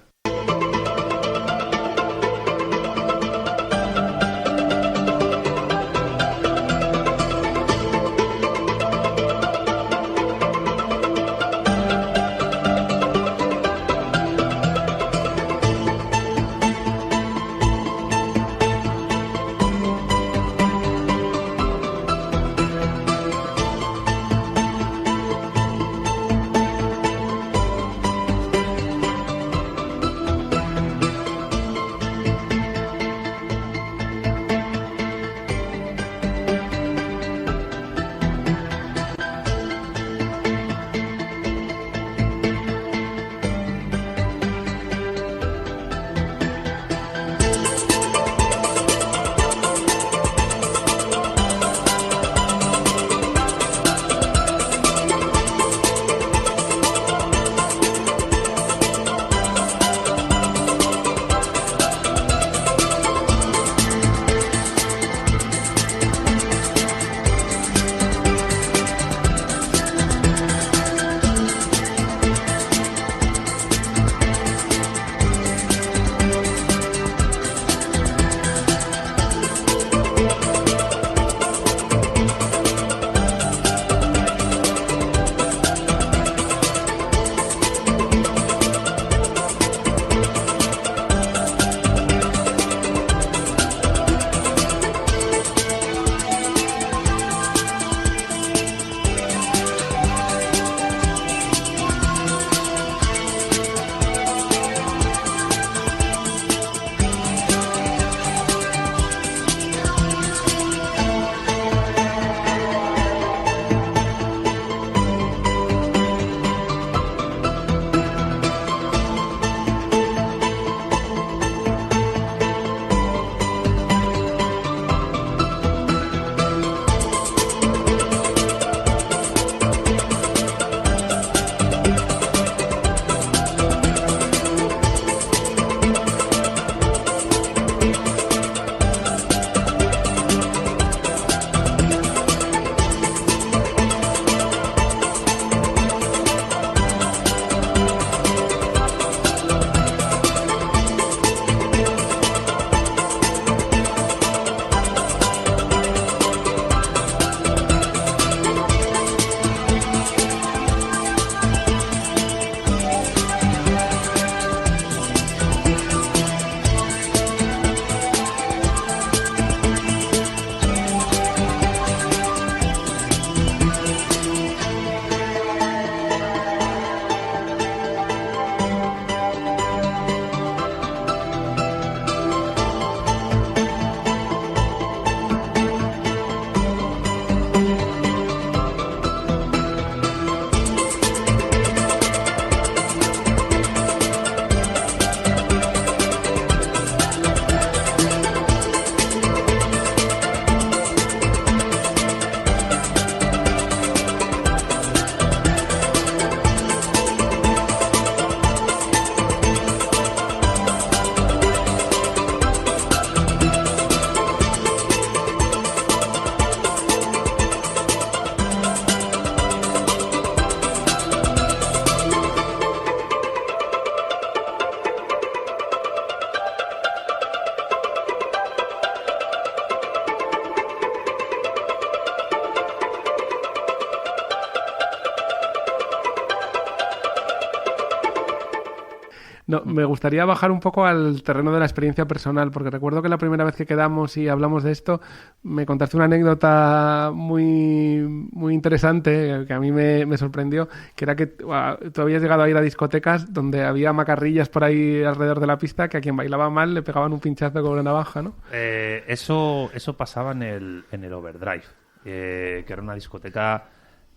No, me gustaría bajar un poco al terreno de la experiencia personal, porque recuerdo que la primera vez que quedamos y hablamos de esto, me contaste una anécdota muy, muy interesante que a mí me sorprendió, que era que tú habías llegado a ir a discotecas donde había macarrillas por ahí alrededor de la pista que a quien bailaba mal le pegaban un pinchazo con una navaja, ¿no? Eso pasaba en el Overdrive, que era una discoteca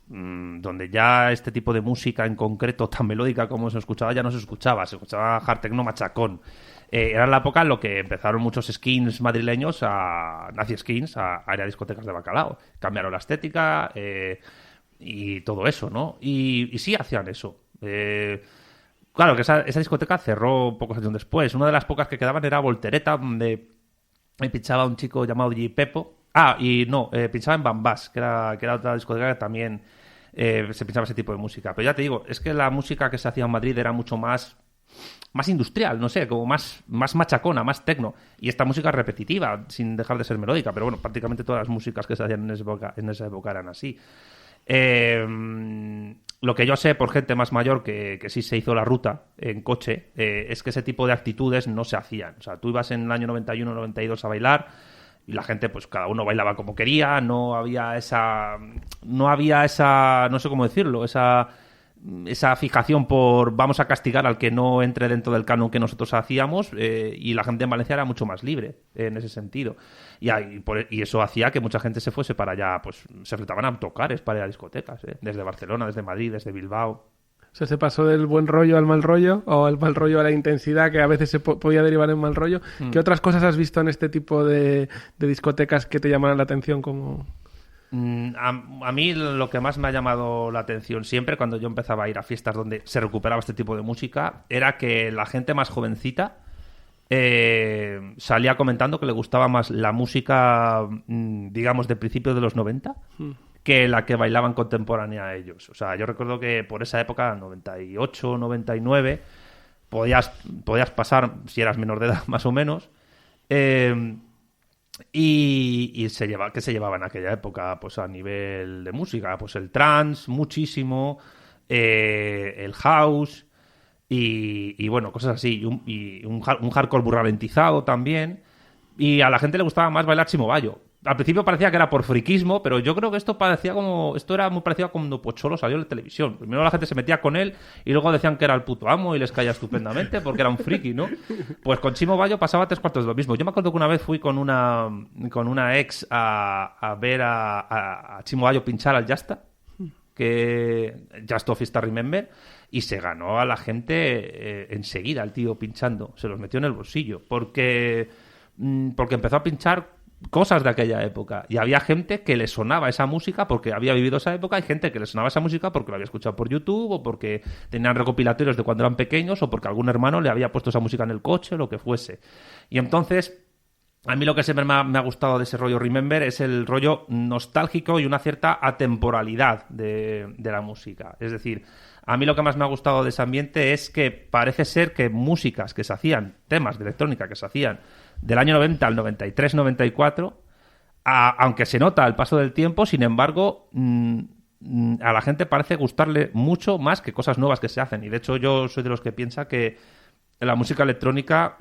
donde ya este tipo de música en concreto tan melódica como se escuchaba ya no se escuchaba hard techno machacón. Era la época en la que empezaron muchos skins madrileños nazi skins a ir a discotecas de bacalao, cambiaron la estética y todo eso, ¿no? Y sí hacían eso. Claro que esa discoteca cerró pocos años después. Una de las pocas que quedaban era Voltereta, donde pinchaba un chico llamado G. Pepo. Pinchaba en Bambás, que era otra discoteca que también se pinchaba ese tipo de música. Pero ya te digo, es que la música que se hacía en Madrid era mucho más industrial, no sé, como más machacona, más tecno. Y esta música es repetitiva, sin dejar de ser melódica. Pero bueno, prácticamente todas las músicas que se hacían en esa época eran así. Lo que yo sé por gente más mayor que sí se hizo la ruta en coche, es que ese tipo de actitudes no se hacían. O sea, tú ibas en el año 91, 92 a bailar y la gente, pues cada uno bailaba como quería, no había esa, no sé cómo decirlo, esa fijación por vamos a castigar al que no entre dentro del canon que nosotros hacíamos, y la gente en Valencia era mucho más libre en ese sentido. Y eso hacía que mucha gente se fuese para allá, pues se fletaban a autocares para ir a discotecas, desde Barcelona, desde Madrid, desde Bilbao. O sea, se pasó del buen rollo al mal rollo, o el mal rollo a la intensidad, que a veces se podía derivar en mal rollo. ¿Qué otras cosas has visto en este tipo de discotecas que te llamaron la atención como...? A mí lo que más me ha llamado la atención siempre cuando yo empezaba a ir a fiestas donde se recuperaba este tipo de música era que la gente más jovencita salía comentando que le gustaba más la música, digamos, de principios de los 90 que la que bailaban contemporánea a ellos. O sea, yo recuerdo que por esa época, 98, 99, podías pasar, si eras menor de edad más o menos, y ¿qué se llevaba en aquella época? Pues a nivel de música, pues el trance, muchísimo, el house y bueno, cosas así, y un hardcore muy ralentizado también, y a la gente le gustaba más bailar Chimo Bayo. Al principio parecía que era por friquismo, pero yo creo que esto era muy parecido a cuando Pocholo salió en la televisión. Primero la gente se metía con él y luego decían que era el puto amo y les caía estupendamente porque era un friki, ¿no? Pues con Chimo Bayo pasaba 3/4 de lo mismo. Yo me acuerdo que una vez fui con una ex a ver a Chimo Bayo pinchar al Just Office Remember, y se ganó a la gente enseguida, el tío pinchando. Se los metió en el bolsillo porque empezó a pinchar cosas de aquella época, y había gente que le sonaba esa música porque había vivido esa época, y gente que le sonaba esa música porque lo había escuchado por YouTube, o porque tenían recopilatorios de cuando eran pequeños, o porque algún hermano le había puesto esa música en el coche, o lo que fuese. Y entonces, a mí lo que siempre me ha gustado de ese rollo Remember es el rollo nostálgico y una cierta atemporalidad de la música. Es decir, a mí lo que más me ha gustado de ese ambiente es que parece ser que músicas que se hacían, temas de electrónica que se hacían del año 90 al 93, 94, aunque se nota el paso del tiempo, sin embargo, a la gente parece gustarle mucho más que cosas nuevas que se hacen. Y de hecho yo soy de los que piensa que la música electrónica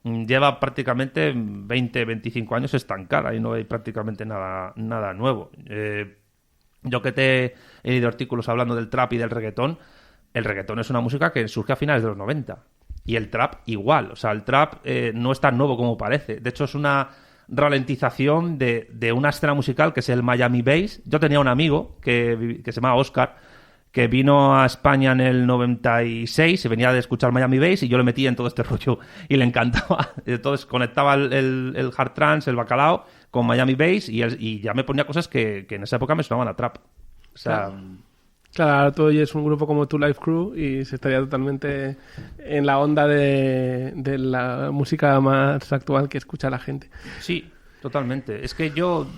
lleva prácticamente 20, 25 años estancada y no hay prácticamente nada nuevo. Yo que te he leído artículos hablando del trap y del reggaetón, el reggaetón es una música que surge a finales de los 90. Y el trap igual. O sea, el trap no es tan nuevo como parece. De hecho, es una ralentización de una escena musical que es el Miami Bass. Yo tenía un amigo que se llama Oscar, que vino a España en el 96, se venía de escuchar Miami Bass y yo le metí en todo este rollo y le encantaba. Entonces conectaba el hard trance, el bacalao, con Miami Bass y ya me ponía cosas que en esa época me sonaban a trap. O sea... Claro, tú oyes un grupo como Two Live Crew y se estaría totalmente en la onda de la música más actual que escucha la gente. Sí, totalmente. Es que yo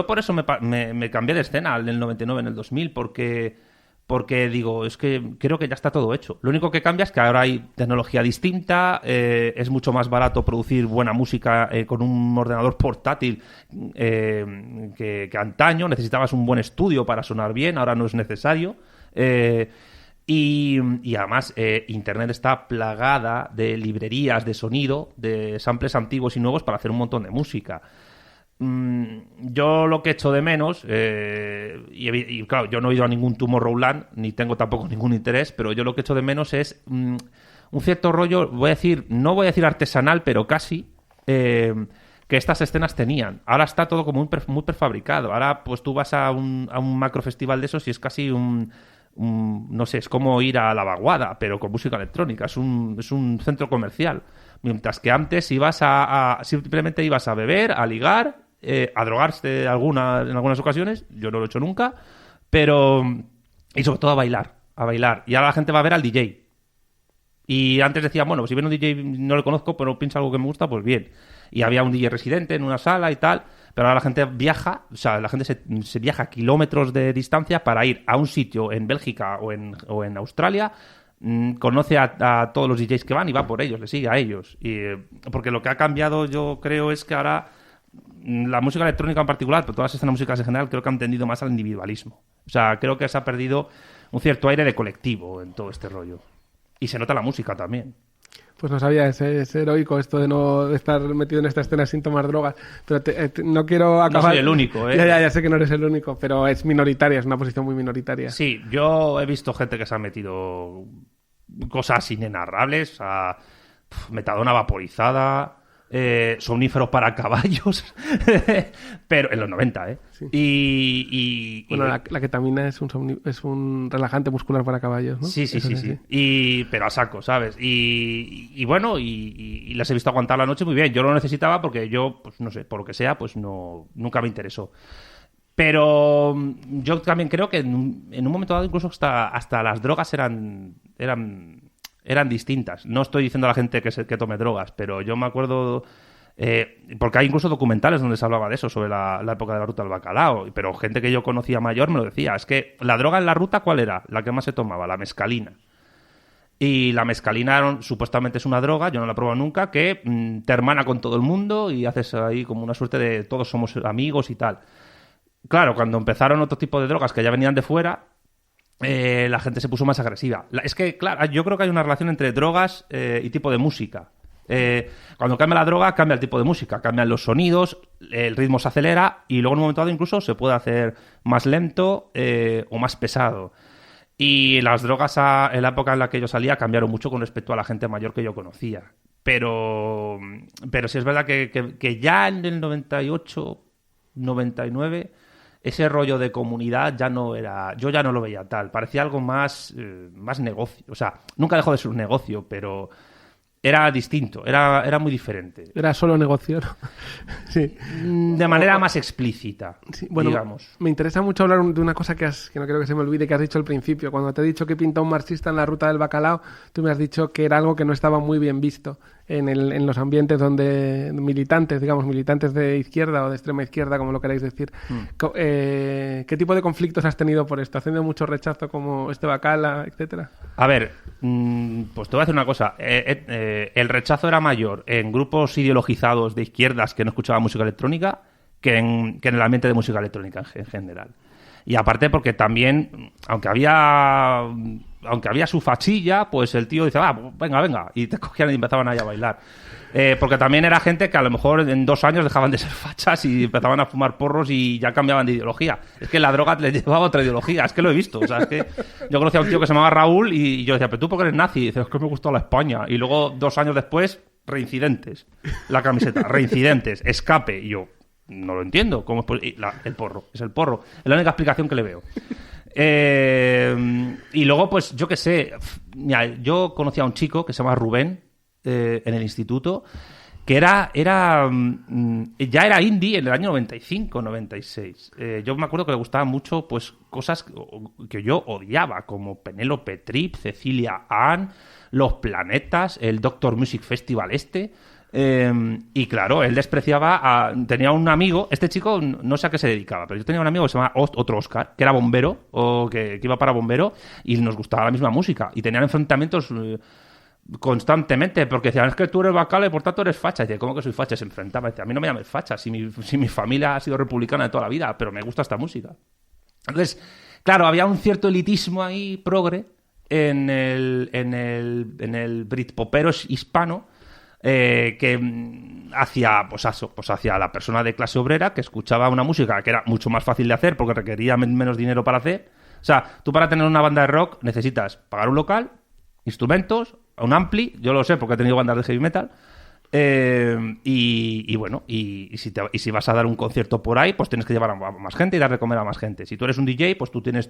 por eso me cambié de escena en el 99, en el 2000, porque digo, es que creo que ya está todo hecho. Lo único que cambia es que ahora hay tecnología distinta, es mucho más barato producir buena música con un ordenador portátil que antaño. Necesitabas un buen estudio para sonar bien, ahora no es necesario. Y además, Internet está plagada de librerías de sonido, de samples antiguos y nuevos para hacer un montón de música. Yo lo que echo de menos, y claro, yo no he ido a ningún Tomorrowland, ni tengo tampoco ningún interés, pero yo lo que echo de menos es un cierto rollo, no voy a decir artesanal, pero casi, que estas escenas tenían. Ahora está todo como muy prefabricado. Ahora pues tú vas a un macrofestival de esos y es casi no sé, es como ir a la Vaguada, pero con música electrónica. Es un centro comercial. Mientras que antes simplemente ibas a beber, a ligar, a drogarse en algunas ocasiones. Yo no lo he hecho nunca. Pero... Y sobre todo a bailar. Y ahora la gente va a ver al DJ. Y antes decían, bueno, pues si viene un DJ no le conozco, pero piensa algo que me gusta, pues bien. Y había un DJ residente en una sala y tal. Pero ahora la gente viaja, o sea, la gente se viaja kilómetros de distancia para ir a un sitio en Bélgica o en Australia. Conoce a todos los DJs que van y va por ellos, le sigue a ellos. Porque lo que ha cambiado, yo creo, es que ahora la música electrónica en particular, pero todas las escenas musicales en general, creo que han tendido más al individualismo. O sea, creo que se ha perdido un cierto aire de colectivo en todo este rollo. Y se nota la música también. Pues no sabía, es heroico esto de estar metido en esta escena sin tomar drogas. Pero no quiero acabar... No soy el único, ¿eh? Ya sé que no eres el único, pero es minoritaria, es una posición muy minoritaria. Sí, yo he visto gente que se ha metido cosas inenarrables, metadona vaporizada, somníferos para caballos, pero en los 90, ¿eh? Sí. Bueno, la ketamina es un relajante muscular para caballos, ¿no? Sí. Pero a saco, ¿sabes? Y bueno, y les he visto aguantar la noche muy bien. Yo lo necesitaba porque yo, pues no sé, por lo que sea, pues nunca me interesó. Pero yo también creo que en un momento dado incluso hasta las drogas eran distintas. No estoy diciendo a la gente que tome drogas, pero yo me acuerdo... porque hay incluso documentales donde se hablaba de eso, sobre la época de la ruta del bacalao, pero gente que yo conocía mayor me lo decía. Es que la droga en la ruta, ¿cuál era? La que más se tomaba, la mescalina. Y la mescalina supuestamente es una droga, yo no la he probado nunca, que te hermana con todo el mundo y haces ahí como una suerte de todos somos amigos y tal. Claro, cuando empezaron otro tipo de drogas que ya venían de fuera... la gente se puso más agresiva. Es que, claro, yo creo que hay una relación entre drogas y tipo de música. Cuando cambia la droga, cambia el tipo de música, cambian los sonidos, el ritmo se acelera y luego en un momento dado incluso se puede hacer más lento o más pesado. Y las drogas en la época en la que yo salía cambiaron mucho con respecto a la gente mayor que yo conocía. Pero sí es verdad que ya en el 98, 99... ese rollo de comunidad yo ya no lo veía tal, parecía algo más negocio, o sea, nunca dejó de ser un negocio, pero era distinto, era muy diferente. Era solo negocio, ¿no? Sí. De manera más explícita, sí, bueno, digamos. Me interesa mucho hablar de una cosa que no quiero que se me olvide, que has dicho al principio. Cuando te he dicho que pinta un marxista en la ruta del bacalao, tú me has dicho que era algo que no estaba muy bien visto en los ambientes donde militantes de izquierda o de extrema izquierda, como lo queráis decir. ¿Qué tipo de conflictos has tenido por esto? ¿Has tenido mucho rechazo como este bacala, etcétera? A ver, pues te voy a decir una cosa. El rechazo era mayor en grupos ideologizados de izquierdas que no escuchaban música electrónica que en el ambiente de música electrónica en general. Y aparte porque también, aunque había su fachilla, pues el tío dice, venga, y te cogían y empezaban ahí a bailar. Porque también era gente que a lo mejor en 2 años dejaban de ser fachas y empezaban a fumar porros y ya cambiaban de ideología. Es que la droga les llevaba a otra ideología, es que lo he visto. O sea, es que yo conocía a un tío que se llamaba Raúl y yo decía, pero tú ¿por qué eres nazi? Y dice, es que me gustó la España. Y luego 2 años después, reincidentes. La camiseta, reincidentes, escape. Y yo, no lo entiendo. ¿Cómo es el porro? Es el porro. Es la única explicación que le veo. Y luego, pues, yo qué sé. Mira, yo conocí a un chico que se llama Rubén en el instituto, que ya era indie en el año 95, 96. Yo me acuerdo que le gustaban mucho pues cosas que yo odiaba, como Penélope Trip, Cecilia Ann, Los Planetas, el Doctor Music Festival y claro, él despreciaba tenía un amigo, este chico no sé a qué se dedicaba, pero yo tenía un amigo que se llama otro Oscar, que era bombero, o que iba para bombero, y nos gustaba la misma música, y tenían enfrentamientos constantemente, porque decían, es que tú eres bacala y por tanto eres facha. Y dice, ¿cómo que soy facha? Se enfrentaba, dice, a mí no me llames facha, si mi familia ha sido republicana de toda la vida, pero me gusta esta música. Entonces, claro, había un cierto elitismo ahí, progre, en el Britpopero hispano, que hacia la persona de clase obrera que escuchaba una música que era mucho más fácil de hacer porque requería menos dinero para hacer. O sea, tú para tener una banda de rock necesitas pagar un local, instrumentos, un ampli, yo lo sé porque he tenido bandas de heavy metal, y si vas a dar un concierto por ahí, pues tienes que llevar a más gente y dar de comer a más gente. Si tú eres un DJ, pues tú tienes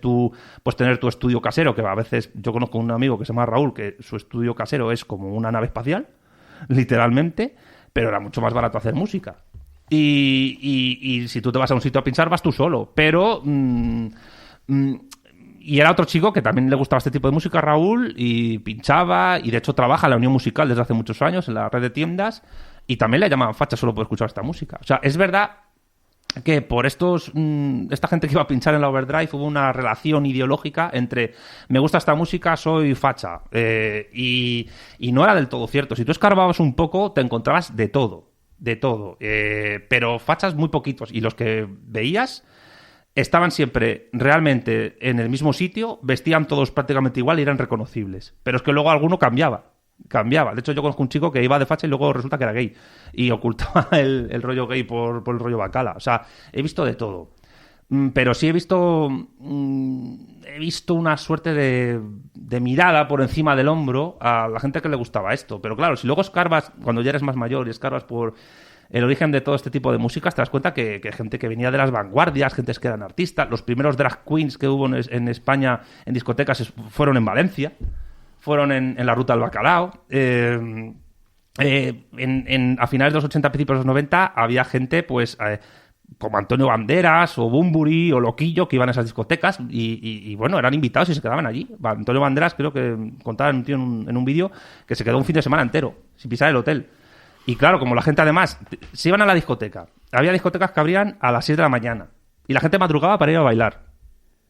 tener tu estudio casero, que a veces yo conozco un amigo que se llama Raúl, que su estudio casero es como una nave espacial, literalmente, pero era mucho más barato hacer música. Y si tú te vas a un sitio a pinchar, vas tú solo, pero... y era otro chico que también le gustaba este tipo de música, Raúl, y pinchaba, y de hecho trabaja en la Unión Musical desde hace muchos años, en la red de tiendas, y también le llamaban facha solo por escuchar esta música. O sea, es verdad que por esta gente que iba a pinchar en la Overdrive hubo una relación ideológica entre me gusta esta música, soy facha, y no era del todo cierto. Si tú escarbabas un poco, te encontrabas de todo, pero fachas muy poquitos, y los que veías... estaban siempre realmente en el mismo sitio, vestían todos prácticamente igual y eran reconocibles. Pero es que luego alguno cambiaba. De hecho, yo conozco un chico que iba de facha y luego resulta que era gay. Y ocultaba el rollo gay por el rollo bacala. O sea, he visto de todo. Pero sí he visto una suerte de mirada por encima del hombro a la gente que le gustaba esto. Pero claro, si luego escarbas, cuando ya eres más mayor y escarbas por... el origen de todo este tipo de músicas, te das cuenta que gente que venía de las vanguardias, gente que eran artistas, los primeros drag queens que hubo en España en discotecas fueron en Valencia, fueron en la Ruta del Bacalao. A finales de los 80, principios de los 90, había gente pues como Antonio Banderas o Bunbury o Loquillo que iban a esas discotecas y bueno, eran invitados y se quedaban allí. Antonio Banderas creo que contaba en un vídeo que se quedó un fin de semana entero sin pisar el hotel. Y claro, como la gente además se iban a la discoteca, había discotecas que abrían a las 6 de la mañana y la gente madrugaba para ir a bailar.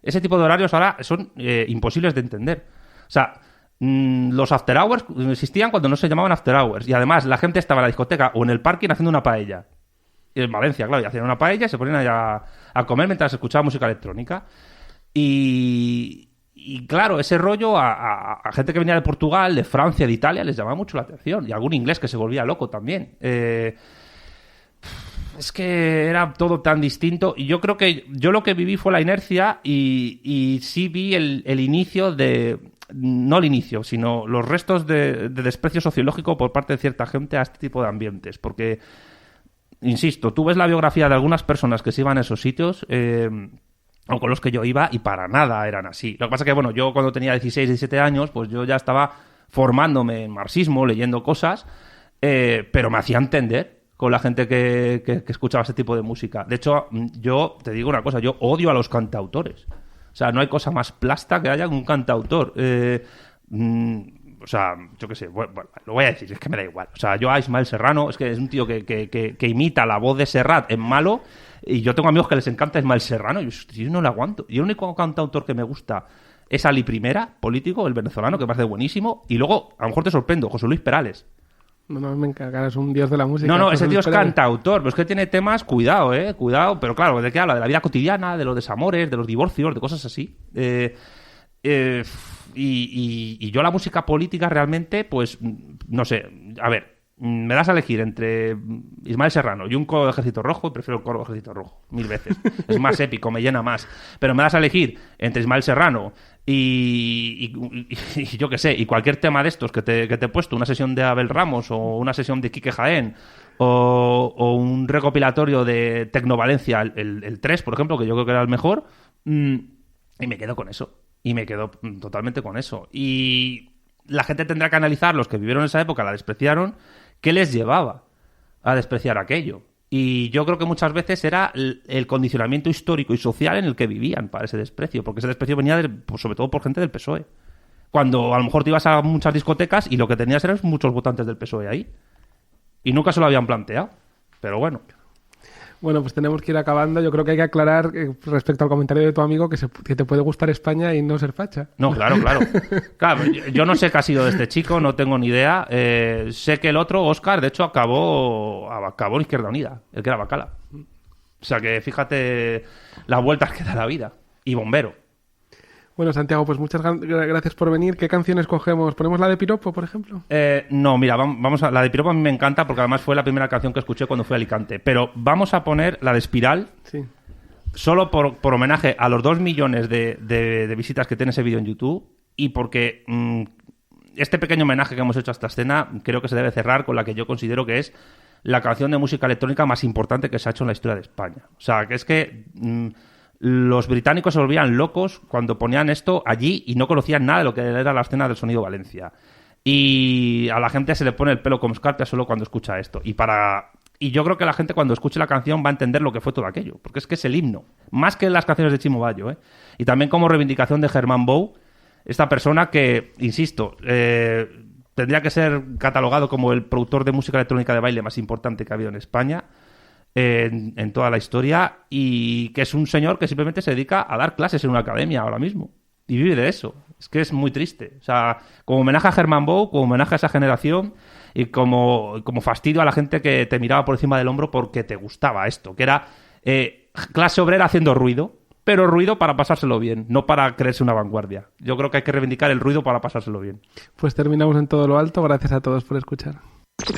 Ese tipo de horarios ahora son imposibles de entender. O sea, los after hours existían cuando no se llamaban after hours y además la gente estaba en la discoteca o en el parking haciendo una paella. Y en Valencia, claro, y hacían una paella y se ponían allá a comer mientras escuchaban música electrónica. Y claro, ese rollo a gente que venía de Portugal, de Francia, de Italia, les llamaba mucho la atención. Y algún inglés que se volvía loco también. Es que era todo tan distinto. Y yo creo que yo lo que viví fue la inercia y sí vi el inicio de... No el inicio, sino los restos de desprecio sociológico por parte de cierta gente a este tipo de ambientes. Porque, insisto, tú ves la biografía de algunas personas que se iban a esos sitios... o con los que yo iba, y para nada eran así. Lo que pasa es que, bueno, yo cuando tenía 16, 17 años, pues yo ya estaba formándome en marxismo, leyendo cosas, pero me hacía entender con la gente que escuchaba ese tipo de música. De hecho, yo te digo una cosa, yo odio a los cantautores. O sea, no hay cosa más plasta que haya que un cantautor. O sea, yo qué sé, bueno, lo voy a decir, es que me da igual. O sea, yo a Ismael Serrano, es que es un tío que imita la voz de Serrat en malo, y yo tengo amigos que les encanta Ismael Serrano, y yo no lo aguanto. Y el único cantautor que me gusta es Ali Primera, político, el venezolano, que me parece buenísimo, y luego, a lo mejor te sorprendo, José Luis Perales. No, me encanta, es un dios de la música. No, ese tío es cantautor, pero es que tiene temas, cuidado, pero claro, ¿de qué habla? De la vida cotidiana, de los desamores, de los divorcios, de cosas así. Y yo la música política realmente, pues, no sé, a ver, me das a elegir entre Ismael Serrano y un coro de Ejército Rojo, y prefiero el coro de Ejército Rojo, 1000 veces. Es más épico, me llena más. Pero me das a elegir entre Ismael Serrano y yo qué sé, y cualquier tema de estos que te he puesto, una sesión de Abel Ramos o una sesión de Quique Jaén o un recopilatorio de Tecnovalencia, el 3, por ejemplo, que yo creo que era el mejor, y me quedo con eso. Y me quedo totalmente con eso. Y la gente tendrá que analizar, los que vivieron esa época, la despreciaron, qué les llevaba a despreciar aquello. Y yo creo que muchas veces era el condicionamiento histórico y social en el que vivían para ese desprecio, porque ese desprecio venía sobre todo por gente del PSOE. Cuando a lo mejor te ibas a muchas discotecas y lo que tenías eran muchos votantes del PSOE ahí. Y nunca se lo habían planteado. Pero bueno. Bueno, pues tenemos que ir acabando. Yo creo que hay que aclarar respecto al comentario de tu amigo que te puede gustar España y no ser facha. No, claro. Claro, yo no sé qué ha sido de este chico, no tengo ni idea. Sé que el otro, Óscar, de hecho, acabó en Izquierda Unida, el que era bacala. O sea que fíjate las vueltas que da la vida. Y bombero. Bueno, Santiago, pues muchas gracias por venir. ¿Qué canciones cogemos? ¿Ponemos la de Piropo, por ejemplo? No, mira, vamos a... La de Piropo a mí me encanta porque además fue la primera canción que escuché cuando fui a Alicante. Pero vamos a poner la de Espiral. Sí. Solo por homenaje a los 2 millones de visitas que tiene ese vídeo en YouTube y porque este pequeño homenaje que hemos hecho a esta escena creo que se debe cerrar con la que yo considero que es la canción de música electrónica más importante que se ha hecho en la historia de España. O sea, que es que los británicos se volvían locos cuando ponían esto allí y no conocían nada de lo que era la escena del Sonido Valencia. Y a la gente se le pone el pelo como escarpia solo cuando escucha esto. Y yo creo que la gente cuando escuche la canción va a entender lo que fue todo aquello, porque es que es el himno, más que las canciones de Chimo Bayo, ¿eh? Y también como reivindicación de Germán Bou, esta persona que, insisto, tendría que ser catalogado como el productor de música electrónica de baile más importante que ha habido en España en toda la historia, y que es un señor que simplemente se dedica a dar clases en una academia ahora mismo, y vive de eso. Es que es muy triste. O sea, como homenaje a Germán Bou, como homenaje a esa generación, y como fastidio a la gente que te miraba por encima del hombro porque te gustaba esto, que era clase obrera haciendo ruido, pero ruido para pasárselo bien, no para creerse una vanguardia. Yo creo que hay que reivindicar el ruido para pasárselo bien. Pues terminamos en todo lo alto. Gracias a todos por escuchar. Sí.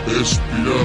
Espiral.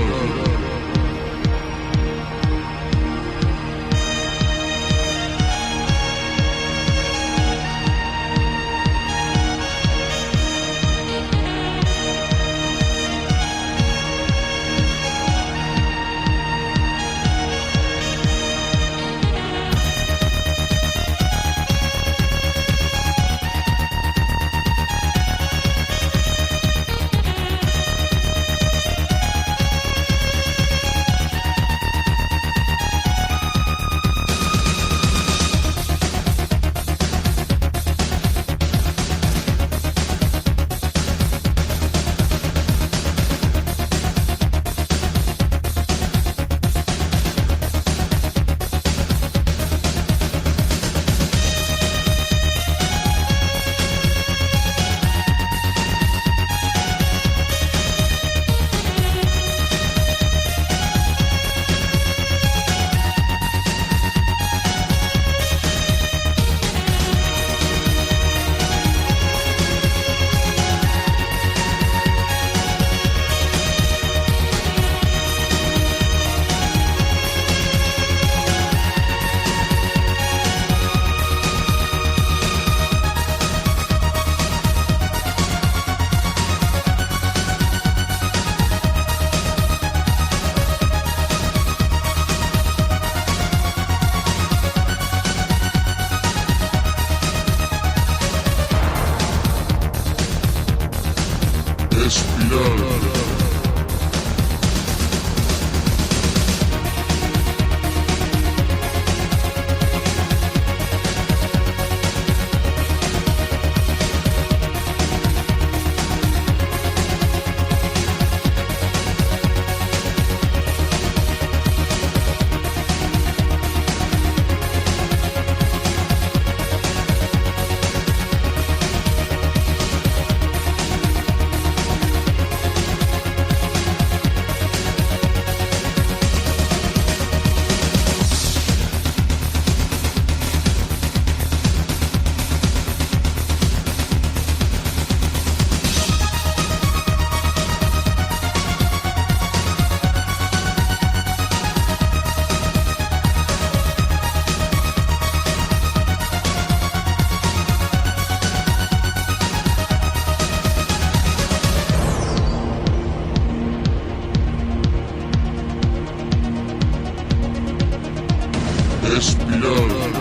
Espiral.